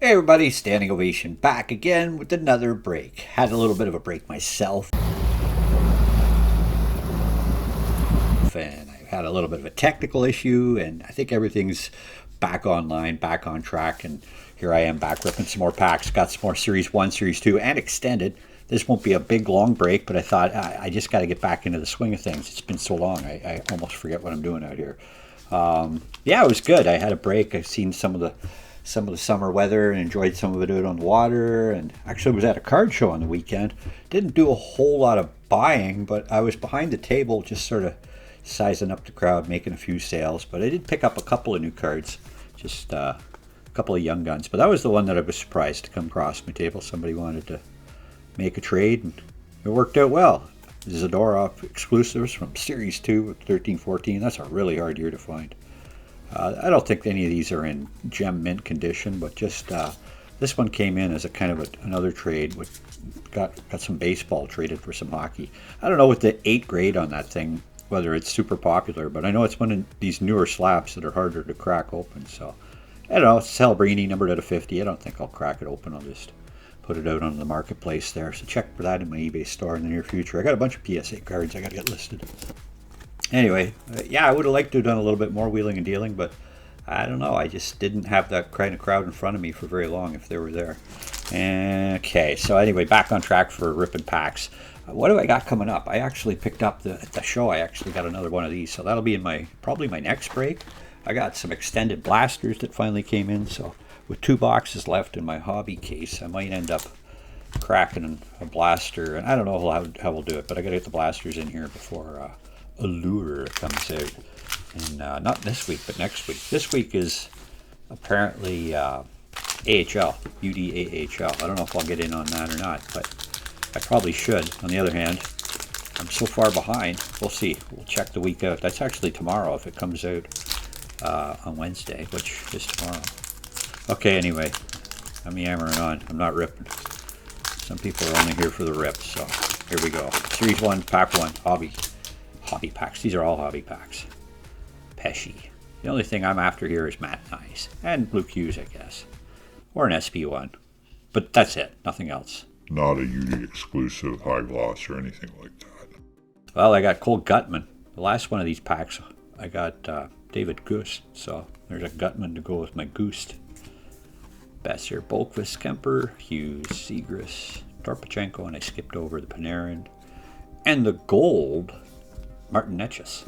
Hey everybody, standing ovation back again with another break. Had a little bit of a break myself, and I had a little bit of a technical issue, and I think everything's back online, back on track, and here I am back ripping some more packs. Got some more Series 1, Series 2, and extended. This won't be a big, long break, but I thought I just got to get back into the swing of things. It's been so long, I almost forget what I'm doing out here. Yeah, it was good. I had a break. I've seen some of the summer weather and enjoyed some of it out on the water, and actually was at a card show on the weekend. Didn't do a whole lot of buying, but I was behind the table just sort of sizing up the crowd, making a few sales. But I did pick up a couple of new cards, just a couple of young guns. But that was the one that I was surprised to come across my table. Somebody wanted to make a trade, and it worked out well. Zadorov exclusives from Series 2 of 13-14. That's a really hard year to find. I don't think any of these are in gem mint condition, but just this one came in as a kind of another trade. Got some baseball traded for some hockey. I don't know what the 8 grade on that thing, whether it's super popular, but I know it's one of these newer slabs that are harder to crack open. So I don't know. It's Alberni numbered out of 50. I don't think I'll crack it open. I'll just put it out on the marketplace there. So check for that in my eBay store in the near future. I got a bunch of PSA cards I got to get listed. Anyway, yeah, I would have liked to have done a little bit more wheeling and dealing, but I don't know. I just didn't have that kind of crowd in front of me for very long if they were there. Okay, so anyway, back on track for ripping packs. What do I got coming up? I actually picked up at the show. I actually got another one of these, so that'll be in probably my next break. I got some extended blasters that finally came in, so with 2 boxes left in my hobby case, I might end up cracking a blaster, and I don't know how we'll do it, but I got to get the blasters in here before Allure comes out, and not this week but next week. This week is apparently AHL, UDAHL. I don't know if I'll get in on that or not, but I probably should. On the other hand, I'm so far behind. We'll see. We'll check the week out. That's actually tomorrow if it comes out on Wednesday, which is tomorrow. Okay, anyway, I'm yammering on. I'm not ripping. Some people are only here for the rips, so here we go. Series 1, Pack 1, Hobby packs. These are all hobby packs. Pesci. The only thing I'm after here is Matte Nice and Blue Qs, I guess, or an SP1, but that's it. Nothing else. Not a UD exclusive high gloss or anything like that. Well, I got Cole Gutman. The last one of these packs, I got David Gust, so there's a Gutman to go with my Gust. Besser, Bolkvist, Kemper, Hughes, Segras, Torpachenko, and I skipped over the Panarin, and the gold. Martin Netchus.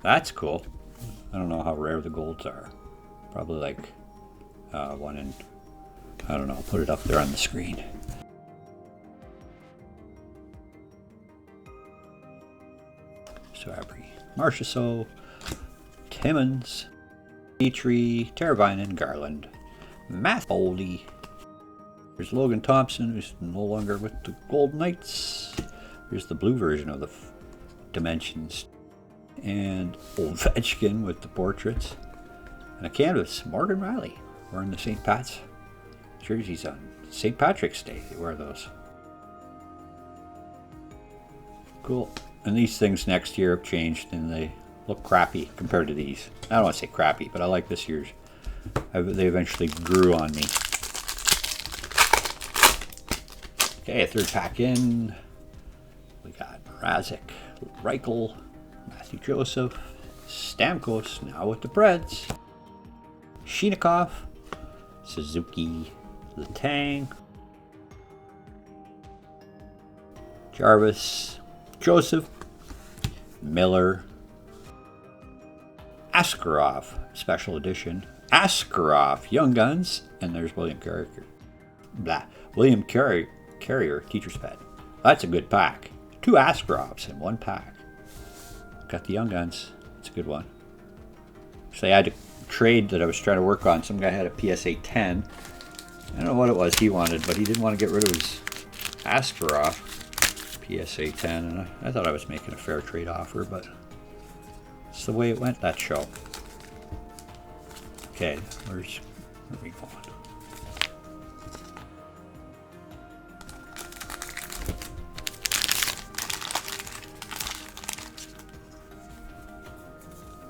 That's cool. I don't know how rare the golds are. Probably like one in, I don't know, I'll put it up there on the screen. Swabry, Marchessault, Timmons, Petrie, Teravainen, Garland, Matt Boldy. There's Logan Thompson, who's no longer with the Golden Knights. Here's the blue version of the Dimensions. And Ovechkin with the portraits. And a canvas, Morgan Riley, wearing the St. Pat's jerseys on St. Patrick's Day. They wear those. Cool. And these things next year have changed and they look crappy compared to these. I don't want to say crappy, but I like this year's. They eventually grew on me. Okay, a third pack in. We got Mrazek, Reichel, Matthew Joseph, Stamkos, now with the Preds, Shinikov, Suzuki, Letang, Jarvis, Joseph, Miller, Askarov, special edition, Askarov, Young Guns, and there's William Carrier, Teacher's Pet. That's a good pack. 2 Askarovs in one pack. Got the Young Guns. It's a good one. So I had a trade that I was trying to work on. Some guy had a PSA 10. I don't know what it was he wanted, but he didn't want to get rid of his Askarov PSA 10. And I thought I was making a fair trade offer, but it's the way it went that show. Okay, where are we going?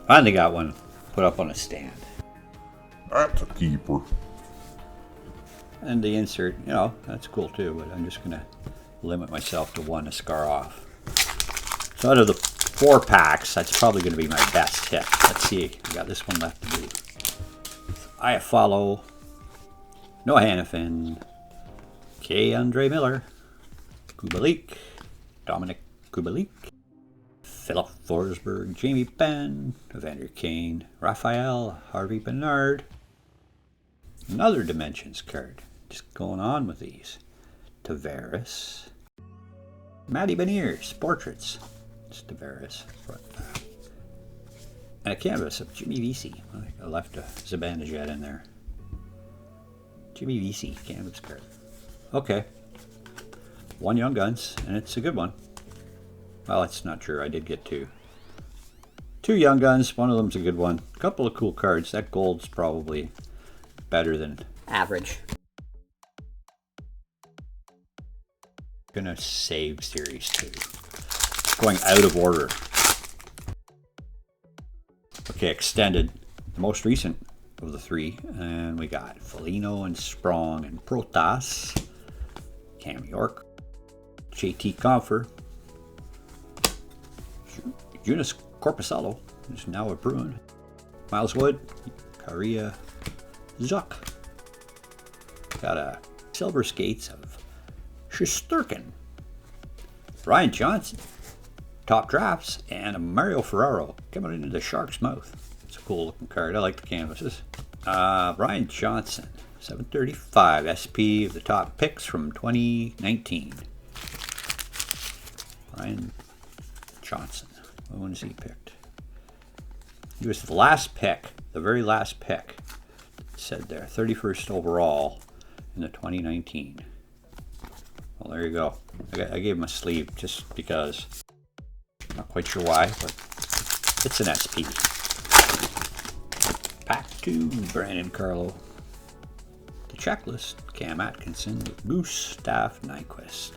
Finally got one put up on a stand. That's a keeper. And the insert, you know, that's cool too, but I'm just going to limit myself to one to scar off. So out of the 4 packs, that's probably going to be my best hit. Let's see, we got this one left to do. I follow Noah Hannafin, K. Andre Miller, Kubalik, Dominic Kubalik, Philip Forsberg, Jamie Benn, Evander Kane, Raphael, Harvey Bernard. Another Dimensions card. Just going on with these. Tavares. Matty Beniers, Portraits. It's Tavares. And a canvas of Jimmy VC. I left a Zibanejad in there. Jimmy VC, canvas card. Okay. 1 Young Guns, and it's a good one. Well, it's not true. I did get 2. 2 Young Guns. One of them's a good one. A couple of cool cards. That gold's probably better than average. Gonna save Series 2. Going out of order. Okay, extended. The most recent of the 3. And we got Foligno and Sprong and Protas. Cam York. JT Compher. Jonas Corpusalo, who's now a Bruin. Miles Wood. Kariya Zuck. Got a silver skates of Shesterkin. Brian Johnson. Top drafts. And a Mario Ferraro coming into the Shark's mouth. It's a cool looking card. I like the canvases. Brian Johnson. 735 SP of the top picks from 2019. Brian Johnson. When was he picked? He was the last pick. The very last pick. It said there. 31st overall in the 2019. Well, there you go. I gave him a sleeve just because. Not quite sure why, but it's an SP. Pack 2, Brandon Carlo. The checklist, Cam Atkinson with Gustav Nyquist.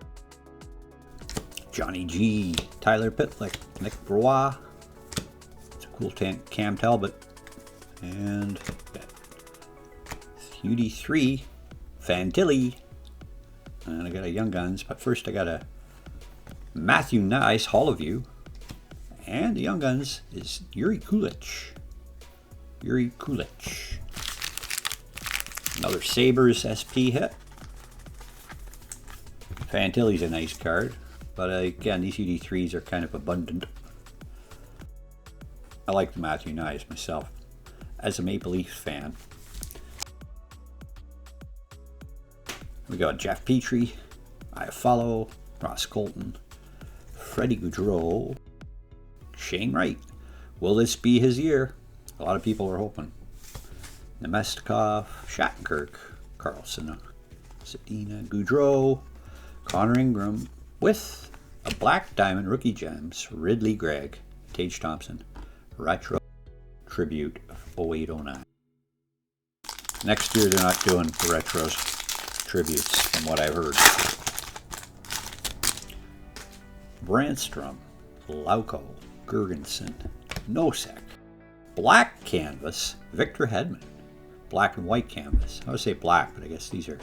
Johnny G, Tyler Pitlick, Nick Roy. It's a cool Cam Talbot. And UD3, Fantilli. And I got a Young Guns, but first I got a Matthew Nice, Hall of View. And the Young Guns is Yuri Kulich. Yuri Kulich. Another Sabres SP hit. Fantilli's a nice card, but again, these UD3s are kind of abundant. I like the Matthew Nice myself, as a Maple Leafs fan. We got Jeff Petrie, Iafallo, Ross Colton, Freddie Gaudreau, Shane Wright. Will this be his year? A lot of people are hoping. Nemestikov, Shattenkirk, Carlson, Zadina, Gaudreau, Connor Ingram, with a Black Diamond Rookie Gems, Ridley Gregg, Tage Thompson, Retro Tribute of 0809. Next year they're not doing the Retros tributes from what I've heard. Brandstrom, Lauko, Gergensen, Nosek, Black Canvas, Victor Hedman, Black and White Canvas. I would say black, but I guess these are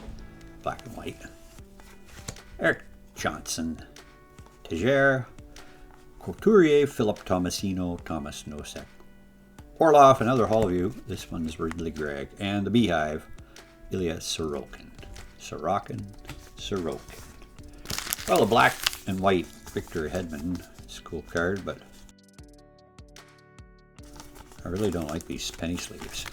black and white. Eric Johnson, Tejere, Couturier, Philip Tomasino, Thomas Nosek, Orlov, another Hall of View. This one's Ridley Gregg, and the Beehive, Ilya Sorokin. Sorokin. Well, the black and white Victor Hedman, it's a cool card, but I really don't like these penny sleeves.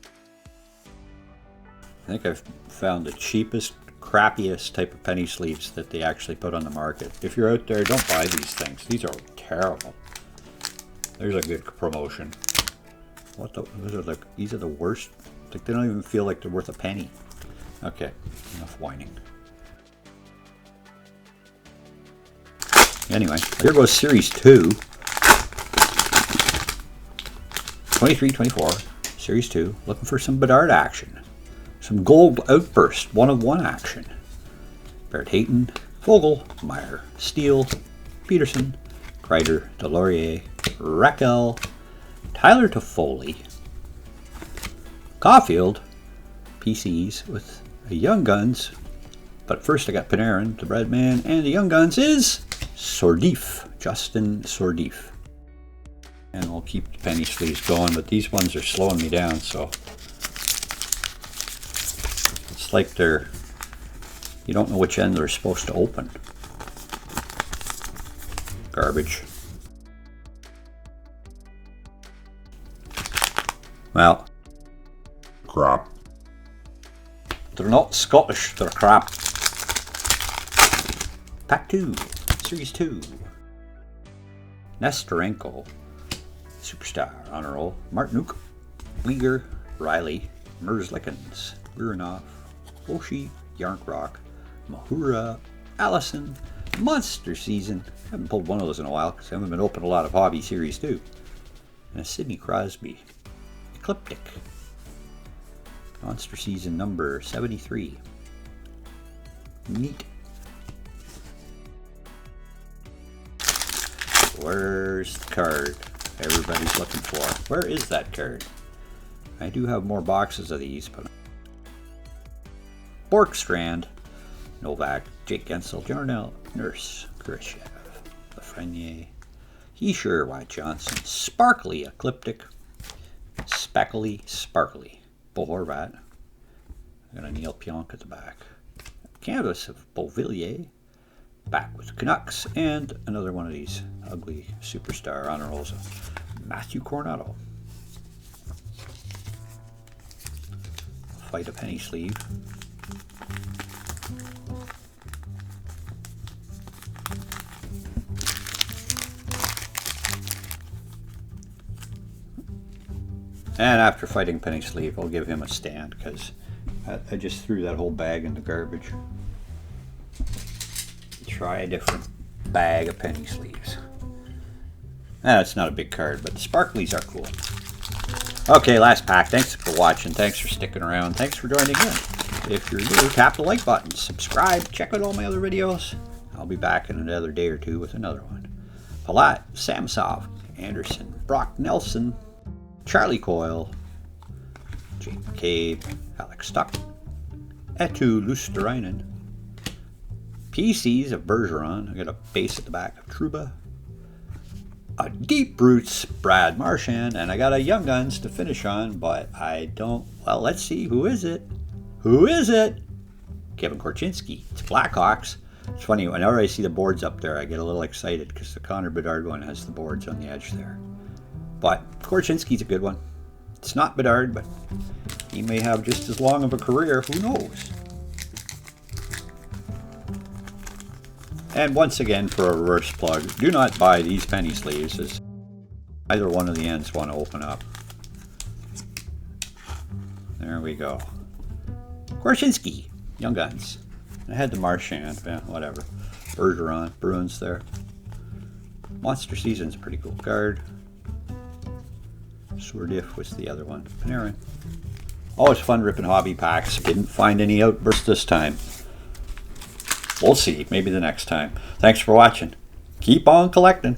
I think I've found the cheapest, crappiest type of penny sleeves that they actually put on the market. If you're out there, don't buy these things. These are terrible. There's a good promotion. These are the worst. Like, they don't even feel like they're worth a penny. Okay, enough whining. Anyway, here goes Series 2. 23-24, Series 2. Looking for some Bedard action. Some Gold Outburst, 1-of-1 action. Barrett Hayton, Vogel, Meyer, Steele, Peterson, Kreider, Delorier, Raquel, Tyler Toffoli, Caulfield, PCs with a Young Guns. But first I got Panarin, the Breadman, and the Young Guns is Sordif, Justin Sordif. And we'll keep the penny sleeves going, but these ones are slowing me down, so it's like you don't know which end they're supposed to open. Garbage. Well, Crap. they're not Scottish, they're crap. Pack 2, Series 2. Nestorenko, Superstar, Honor Roll, Martinuk, Uyghur, Riley, Merzlikens, Uranov, Oshie, Yarnkrock, Mahura, Allison, Monster Season. I haven't pulled one of those in a while because I haven't been opening a lot of Hobby Series 2. And a Sidney Crosby, Ecliptic, Monster Season number 73. Neat. Where's the card everybody's looking for? Where is that card? I do have more boxes of these, but Borkstrand, Novak, Jake Gensel, Jarnell, Nurse, Khrushchev, Lafreniere, Heischer, White Johnson, Sparkly, Ecliptic, Speckly, Sparkly, Bo Horvat. I got a Neil Pionk at the back. Canvas of Beauvillier, back with Canucks, and another one of these ugly Superstar Honor Rolls of Matthew Coronado. Fight a penny sleeve. And after fighting penny sleeve, I'll give him a stand because I just threw that whole bag in the garbage. Try a different bag of penny sleeves. It's not a big card, but the sparklies are cool. Okay, last pack. Thanks for watching. Thanks for sticking around. Thanks for joining in. If you're new, tap the like button. Subscribe. Check out all my other videos. I'll be back in another day or two with another one. Palat, Samsov, Anderson, Brock Nelson, Charlie Coyle, Jake McCabe, Alex Stuck, Etu Luosterainen, PCs of Bergeron. I got a base at the back of Trouba, a Deep Roots Brad Marchand, and I got a Young Guns to finish on, but I don't. Well, let's see. Who is it? Who is it? Kevin Korchinski. It's Blackhawks. It's funny, whenever I see the boards up there, I get a little excited because the Connor Bedard one has the boards on the edge there. But Korchinski's a good one. It's not Bedard, but he may have just as long of a career. Who knows? And once again, for a reverse plug, do not buy these penny sleeves, as either one of the ends want to open up. There we go. Korchinski, Young Guns. I had the Marchand, yeah, whatever. Bergeron, Bruins there. Monster Season's a pretty cool card. Sordif was the other one. Panarin. Always fun ripping hobby packs. Didn't find any outbursts this time. We'll see. Maybe the next time. Thanks for watching. Keep on collecting.